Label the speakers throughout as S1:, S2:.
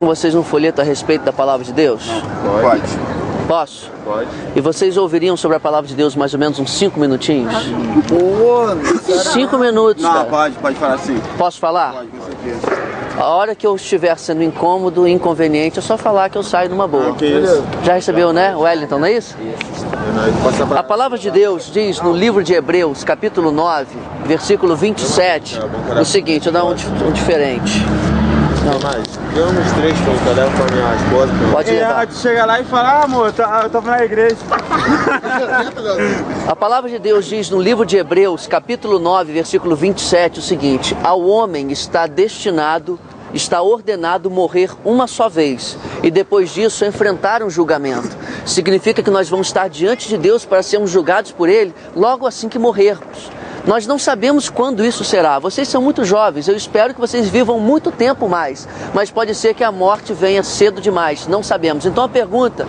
S1: com vocês um folheto a respeito da palavra de Deus?
S2: Pode.
S1: Posso?
S2: Pode.
S1: E vocês ouviriam sobre a palavra de Deus mais ou menos uns 5 minutinhos?
S2: Pô,
S1: 5 minutos,
S2: não,
S1: cara.
S2: pode falar assim.
S1: Posso falar?
S2: Pode, com certeza.
S1: A hora que eu estiver sendo incômodo, inconveniente, é só falar que eu saio numa boa.
S2: Que isso?
S1: Já recebeu, né, Wellington, não é isso? A palavra de Deus diz no livro de Hebreus, capítulo 9, versículo 27, o seguinte, eu vou dar um diferente.
S3: Não, mas tem uns 3 que eu levo pra minha esposa.
S1: Pode levar.
S4: Tu chega lá e fala, amor, eu tava na igreja.
S1: A palavra de Deus diz no livro de Hebreus, capítulo 9, versículo 27, o seguinte: ao homem está ordenado morrer uma só vez, e depois disso enfrentar um julgamento. Significa que nós vamos estar diante de Deus para sermos julgados por Ele logo assim que morrermos. Nós não sabemos quando isso será. Vocês são muito jovens, eu espero que vocês vivam muito tempo mais, mas pode ser que a morte venha cedo demais, não sabemos. Então a pergunta: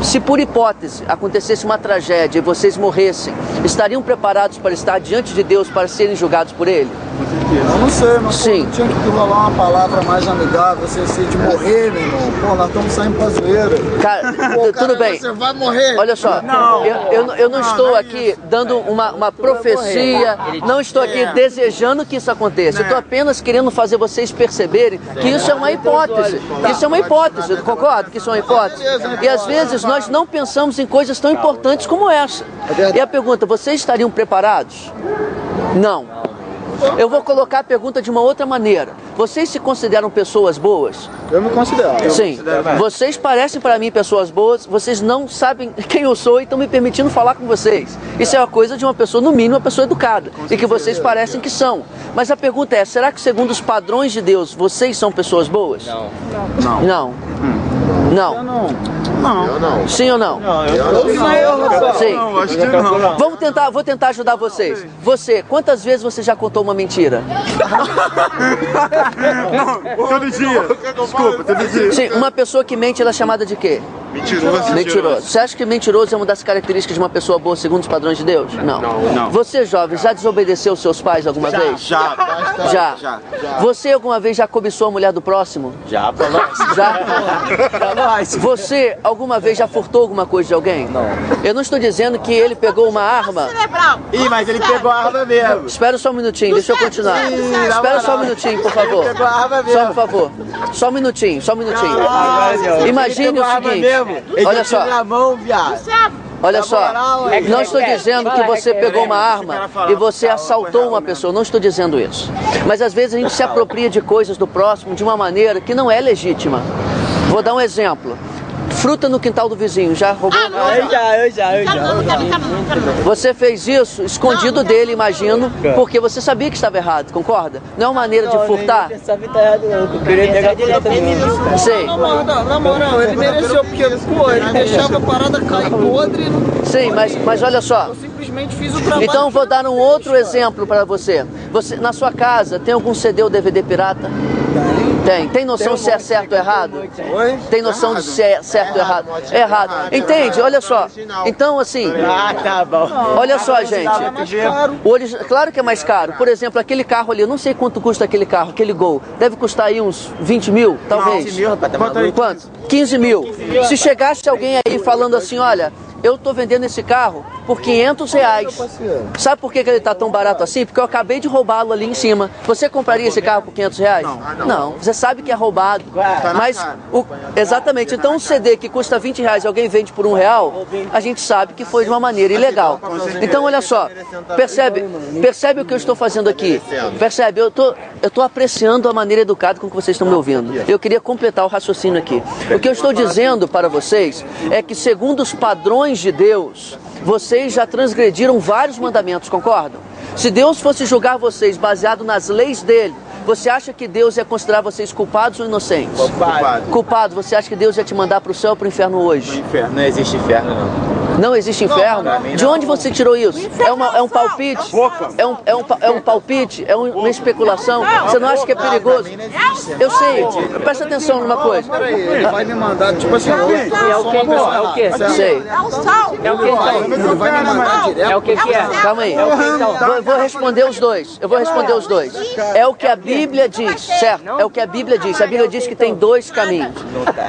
S1: se por hipótese acontecesse uma tragédia e vocês morressem, estariam preparados para estar diante de Deus para serem julgados por Ele?
S5: Eu não sei, mas
S1: Sim.
S5: pô, tinha que rolar uma palavra mais amigável, sem ser de morrer, meu irmão. Pô, nós estamos saindo pra zoeira.
S1: Cara,
S5: Pô,
S1: tudo bem.
S5: Você vai morrer.
S1: Olha só, eu não estou aqui dando uma profecia, não estou aqui desejando que isso aconteça. Eu estou apenas querendo fazer vocês perceberem que isso é uma hipótese. Isso é uma hipótese, eu concordo que isso é uma hipótese. E às vezes nós não pensamos em coisas tão importantes como essa. E a pergunta: vocês estariam preparados? Não. Eu vou colocar a pergunta de uma outra maneira. Vocês se consideram pessoas boas?
S5: Eu me considero.
S1: Sim. Vocês parecem para mim pessoas boas, vocês não sabem quem eu sou e estão me permitindo falar com vocês. Isso é uma coisa de uma pessoa, no mínimo, uma pessoa educada. E que vocês parecem que são. Mas a pergunta é: será que segundo os padrões de Deus, vocês são pessoas boas?
S3: Não.
S1: Não. Não.
S3: Eu não.
S1: Sim ou não? Sim.
S4: Não, acho que não.
S1: Vou tentar ajudar vocês. Você, quantas vezes você já contou uma mentira?
S4: Todo dia. Desculpa, todo dia.
S1: Sim, uma pessoa que mente, ela é chamada de quê? Mentiroso. Você acha que mentiroso é uma das características de uma pessoa boa segundo os padrões de Deus? Não. Você, jovem, já desobedeceu seus pais alguma vez? Já. Você alguma vez já cobiçou a mulher do próximo?
S3: Já, pra nós.
S1: Já? Você alguma vez já furtou alguma coisa de alguém?
S3: Não.
S1: Eu não estou dizendo que ele pegou uma arma.
S3: Ih, mas ele pegou a arma mesmo.
S1: Espera só um minutinho, deixa eu continuar. Espera só um minutinho, por favor.
S3: Ele pegou a arma mesmo.
S1: Só por favor. Só um minutinho. Imagine o seguinte. Olha só.
S3: Na mão, viado.
S1: Olha só, não estou dizendo que você pegou uma arma e você assaltou uma pessoa, não estou dizendo isso. Mas às vezes a gente se apropria de coisas do próximo de uma maneira que não é legítima. Vou dar um exemplo. Fruta no quintal do vizinho, já roubou?
S3: Eu já.
S1: Você fez isso escondido dele, imagino, porque você sabia que estava errado, concorda? Não é uma maneira de furtar?
S3: Eu pensava que tá errado, não. Eu queria pegar tudo também.
S1: Sei.
S5: Na moral, ele mereceu, porque, pô, ele deixava a parada cair podre.
S1: Sim, mas olha só.
S5: Eu simplesmente fiz o trabalho.
S1: Então vou dar um outro exemplo para você. Você. Na sua casa, tem algum CD ou DVD pirata? Tem noção se é certo ou errado? Tem noção de se é certo ou errado? É errado. Entende? Olha só. Então, assim...
S3: Ah, tá bom.
S1: Olha só, gente. Claro que é mais caro. Por exemplo, aquele carro ali, eu não sei quanto custa aquele carro, aquele Gol. Deve custar aí uns 20 mil, talvez.
S3: 15 mil, rapaz, tá maluco?
S1: Quanto? 15 mil. Se chegasse alguém aí falando assim: olha, eu tô vendendo esse carro por 500 reais. Sabe por que ele tá tão barato assim? Porque eu acabei de roubá-lo ali em cima. Você compraria esse carro por 500 reais? Não. Você sabe que é roubado. Mas, exatamente. Então um CD que custa 20 reais e alguém vende por R$1, a gente sabe que foi de uma maneira ilegal. Então olha só, percebe o que eu estou fazendo aqui? Percebe? Eu tô apreciando a maneira educada com que vocês estão me ouvindo. Eu queria completar o raciocínio aqui. O que eu estou dizendo para vocês é que segundo os padrões de Deus, vocês já transgrediram vários mandamentos, concordam? Se Deus fosse julgar vocês baseado nas leis dele, você acha que Deus ia considerar vocês culpados ou inocentes?
S3: Culpado.
S1: Culpado. Você acha que Deus ia te mandar para o céu ou para o inferno hoje?
S3: Inferno. Não existe inferno, não.
S1: Não existe inferno? De onde você tirou isso? É um palpite? É um palpite? É uma especulação? Você não acha que é perigoso? Eu sei. Presta atenção numa coisa.
S5: Peraí, ele vai me mandar, tipo assim,
S1: É o que? Sei.
S6: É o que então?
S5: ele vai me mandar direto.
S6: É o que é?
S1: Calma aí. Eu vou responder os dois. É o que a Bíblia diz, certo? É o que a Bíblia diz. A Bíblia diz que tem dois caminhos.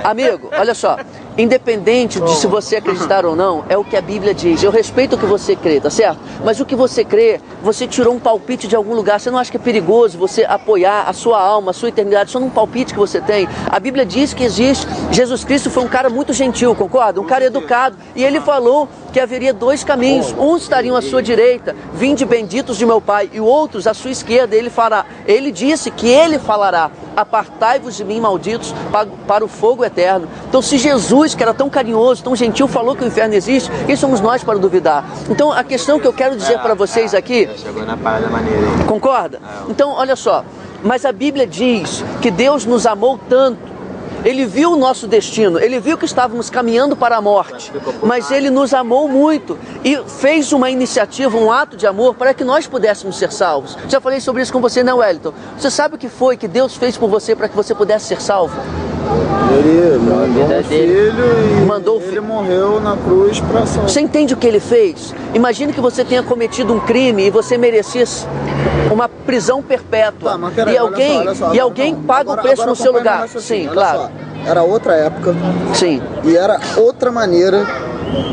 S1: Amigo, olha só. Independente de se você acreditar ou não, é o que a Bíblia diz. Eu respeito o que você crê, tá certo? Mas o que você crê, você tirou um palpite de algum lugar. Você não acha que é perigoso você apoiar a sua alma, a sua eternidade, só num palpite que você tem? A Bíblia diz que existe. Jesus Cristo foi um cara muito gentil, concorda? Um cara educado. E ele falou que haveria dois caminhos. Uns estariam à sua direita, vinde benditos de meu Pai, e outros à sua esquerda. Ele disse que ele falará: apartai-vos de mim, malditos, para o fogo eterno. Então, se Jesus, que era tão carinhoso, tão gentil, falou que o inferno existe, quem somos nós para duvidar? Então, a questão que eu quero dizer para vocês aqui...
S3: Chegou na parada maneira, hein?
S1: Concorda? Então, olha só. Mas a Bíblia diz que Deus nos amou tanto. Ele viu o nosso destino, ele viu que estávamos caminhando para a morte, mas ele nos amou muito e fez uma iniciativa, um ato de amor para que nós pudéssemos ser salvos. Já falei sobre isso com você, né, Wellington? Você sabe o que foi que Deus fez por você para que você pudesse ser salvo?
S5: Ele mandou um filho e
S1: Mandou o
S5: ele morreu na cruz para salvar.
S1: Você entende o que ele fez? Imagine que você tenha cometido um crime e você merecesse uma prisão perpétua.
S5: Tá, mas peraí, olha só,
S1: alguém paga o preço no seu lugar. Sim, claro.
S5: Só, era outra época.
S1: Sim.
S5: E era outra maneira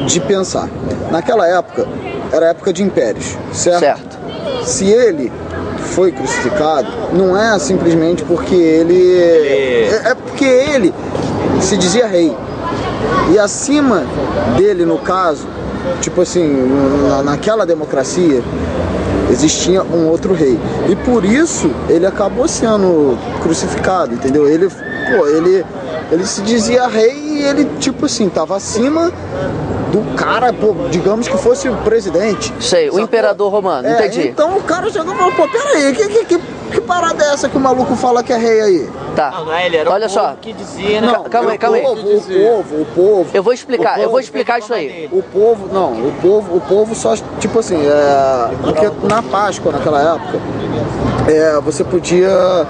S5: de pensar. Naquela época, era época de impérios, certo?
S1: Certo.
S5: Se ele foi crucificado, não é simplesmente porque ele... É porque ele se dizia rei. E acima dele, no caso, tipo assim, naquela democracia, existia um outro rei. E por isso ele acabou sendo crucificado, entendeu? Ele se dizia rei e ele, tipo assim, tava acima do cara, pô, digamos que fosse o presidente.
S1: Sei, o imperador romano, entendi.
S5: Então o cara chegou e falou, pô, peraí, que parada é essa que o maluco fala que é rei aí?
S1: Tá.
S6: Não é ele, era
S1: Olha
S6: o
S1: só.
S6: povo que dizia, né?
S1: Calma aí.
S5: O povo.
S1: Eu vou explicar isso aí.
S5: O povo só, tipo assim, porque na Páscoa, naquela época, você podia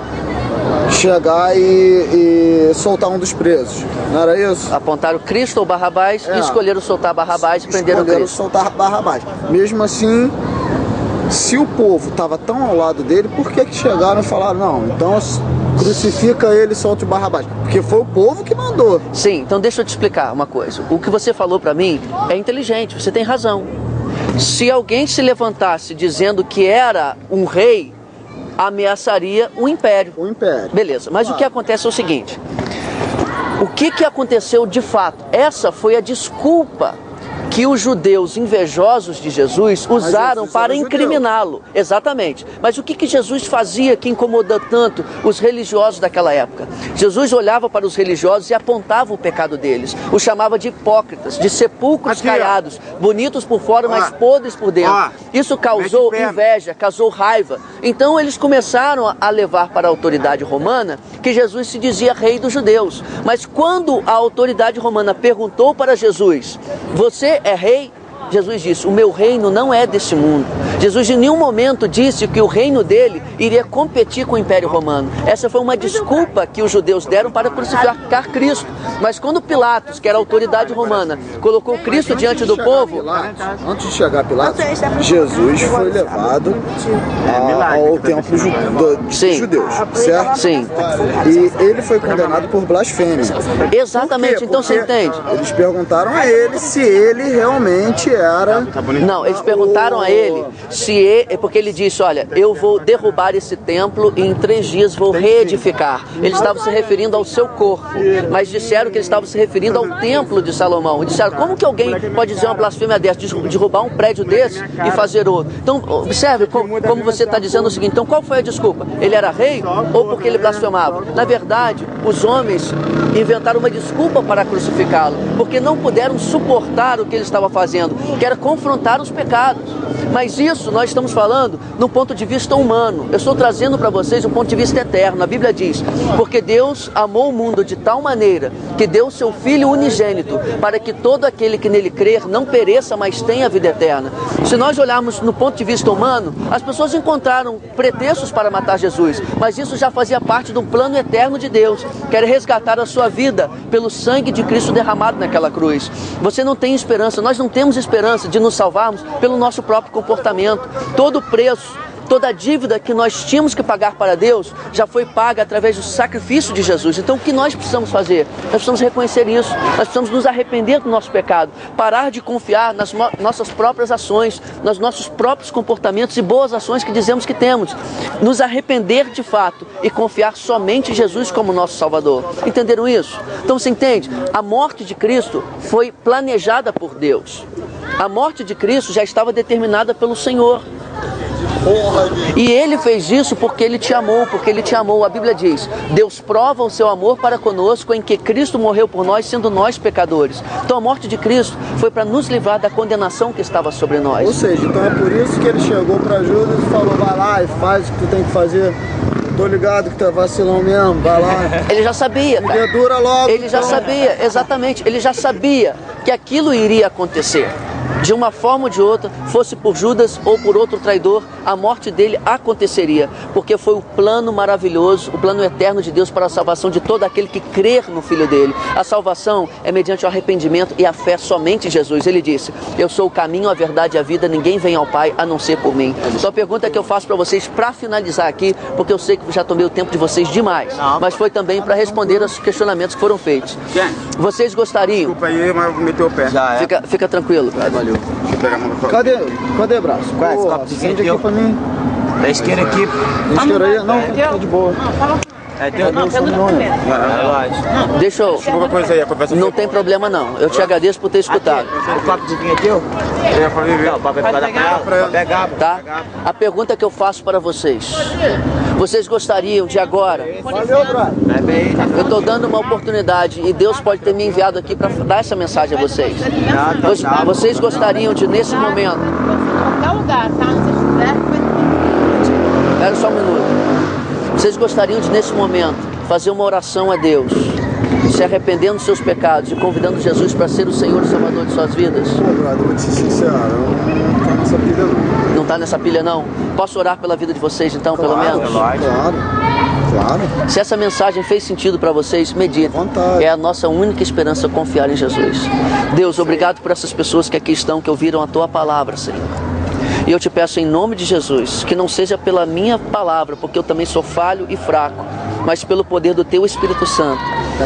S5: chegar e soltar um dos presos, não era isso?
S1: Apontaram Cristo ou Barrabás e escolheram soltar Barrabás e prenderam Cristo.
S5: Soltar Barrabás. Mesmo assim, se o povo estava tão ao lado dele, por que chegaram e falaram, não, então crucifica ele e solta o Barrabás? Porque foi o povo que mandou.
S1: Sim, então deixa eu te explicar uma coisa. O que você falou pra mim é inteligente, você tem razão. Se alguém se levantasse dizendo que era um rei, ameaçaria o império.
S5: O império.
S1: Beleza, mas o que acontece é o seguinte. O que aconteceu de fato? Essa foi a desculpa que os judeus invejosos de Jesus usaram para incriminá-lo. Exatamente. Mas o que Jesus fazia que incomodou tanto os religiosos daquela época? Jesus olhava para os religiosos e apontava o pecado deles. Os chamava de hipócritas, de sepulcros caiados, bonitos por fora, mas podres por dentro. Isso causou inveja, causou raiva. Então eles começaram a levar para a autoridade romana que Jesus se dizia rei dos judeus. Mas quando a autoridade romana perguntou para Jesus, você é rei? Jesus disse, o meu reino não é deste mundo. Jesus em nenhum momento disse que o reino dele iria competir com o Império Romano. Essa foi uma desculpa que os judeus deram para crucificar Cristo. Mas quando Pilatos, que era a autoridade romana, colocou Cristo diante do povo...
S5: Antes de chegar a Pilatos, Jesus foi levado ao templo dos judeus, certo?
S1: Sim.
S5: E ele foi condenado por blasfêmia.
S1: Exatamente, então você entende?
S5: Eles perguntaram a ele se ele realmente era...
S1: Não, eles perguntaram a ele se ele, porque ele disse, olha, eu vou derrubar esse templo e em 3 dias vou reedificar. Ele estava se referindo ao seu corpo, mas disseram que ele estava se referindo ao templo de Salomão. E disseram, como que alguém pode dizer uma blasfêmia dessa, derrubar um prédio desse e fazer outro? Então, observe como você está dizendo o seguinte, então qual foi a desculpa? Ele era rei ou porque ele blasfemava? Na verdade, os homens inventaram uma desculpa para crucificá-lo, porque não puderam suportar o que ele estava fazendo, que era confrontar os pecados. Mas isso nós estamos falando no ponto de vista humano. Eu estou trazendo para vocês um ponto de vista eterno. A Bíblia diz, porque Deus amou o mundo de tal maneira que deu o seu Filho unigênito, para que todo aquele que nele crer não pereça, mas tenha a vida eterna. Se nós olharmos no ponto de vista humano, as pessoas encontraram pretextos para matar Jesus, mas isso já fazia parte de um plano eterno de Deus, que era resgatar a sua vida pelo sangue de Cristo derramado naquela cruz. Você não tem esperança, nós não temos esperança de nos salvarmos pelo nosso próprio comportamento. Todo o preço, toda a dívida que nós tínhamos que pagar para Deus já foi paga através do sacrifício de Jesus. Então o que nós precisamos fazer? Nós precisamos reconhecer isso, nós precisamos nos arrepender do nosso pecado, parar de confiar nas nossas próprias ações, nos nossos próprios comportamentos e boas ações que dizemos que temos, nos arrepender de fato e confiar somente em Jesus como nosso Salvador. Entenderam isso? Então você entende? A morte de Cristo foi planejada por Deus. A morte de Cristo já estava determinada pelo Senhor. E Ele fez isso porque Ele te amou, porque Ele te amou. A Bíblia diz, Deus prova o seu amor para conosco em que Cristo morreu por nós, sendo nós pecadores. Então a morte de Cristo foi para nos livrar da condenação que estava sobre nós.
S5: Ou seja, então é por isso que Ele chegou para Judas e falou, vai lá e faz o que tu tem que fazer. Tô ligado que tu é vacilão mesmo, vai lá.
S1: Ele já sabia, cara.
S5: Dura logo.
S1: Ele já sabia, exatamente. Ele já sabia que aquilo iria acontecer. De uma forma ou de outra, fosse por Judas ou por outro traidor, a morte dele aconteceria, porque foi o plano maravilhoso, o plano eterno de Deus para a salvação de todo aquele que crer no Filho dele. A salvação é mediante o arrependimento e a fé somente em Jesus. Ele disse, eu sou o caminho, a verdade e a vida, ninguém vem ao Pai a não ser por mim. Então a pergunta que eu faço para vocês, para finalizar aqui, porque eu sei que já tomei o tempo de vocês demais, mas foi também para responder aos questionamentos que foram feitos. Vocês gostariam...
S4: Desculpa aí, mas meteu o pé.
S1: Fica tranquilo, cara.
S2: Valeu. Deixa eu pegar a mão da
S5: Cadê braço? Porra, acende aqui pra mim.
S3: Da esquerda aqui.
S5: Isqueiro aí? Não, tá de boa.
S3: É teu?
S6: Não, pelo primeiro.
S1: Deixa eu...
S4: Alguma coisa aí, a conversa
S1: Não tem problema não, eu te agradeço por ter escutado.
S3: O copo de vinho é teu?
S4: é pra viver.
S3: Não, vai pegar.
S1: Tá? A pergunta que eu faço para vocês, vocês gostariam de agora,
S5: Valeu, brother.
S1: eu estou dando uma oportunidade e Deus pode ter me enviado aqui para dar essa mensagem a vocês. Vocês gostariam de, nesse momento,
S6: Qualquer lugar, tá? Se vocês quiserem,
S1: espera só um minuto, vocês gostariam de, nesse momento, fazer uma oração a Deus, se arrependendo dos seus pecados e convidando Jesus para ser o Senhor e Salvador de suas vidas?
S5: Pô, brother, eu vou te ser sincero, eu não tô nessa pilha não.
S1: Não está nessa pilha não? Posso orar pela vida de vocês então, pelo menos?
S5: Claro.
S1: Se essa mensagem fez sentido para vocês, meditem.
S5: Vontade.
S1: É a nossa única esperança confiar em Jesus. Deus, obrigado por essas pessoas que aqui estão, que ouviram a Tua palavra, Senhor. E eu te peço em nome de Jesus, que não seja pela minha palavra, porque eu também sou falho e fraco, mas pelo poder do Teu Espírito Santo,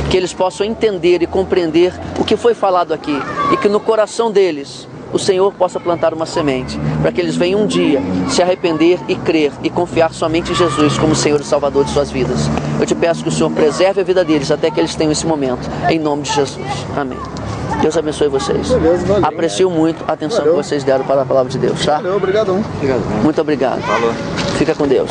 S1: que eles possam entender e compreender o que foi falado aqui, e que no coração deles o Senhor possa plantar uma semente, para que eles venham um dia se arrepender e crer e confiar somente em Jesus como Senhor e Salvador de suas vidas. Eu te peço que o Senhor preserve a vida deles até que eles tenham esse momento, em nome de Jesus. Amém. Deus abençoe vocês.
S5: Beleza, valeu.
S1: Aprecio muito a atenção que vocês deram para a palavra de Deus, tá?
S5: Valeu, obrigadão.
S1: Muito obrigado.
S3: Falou.
S1: Fica com Deus.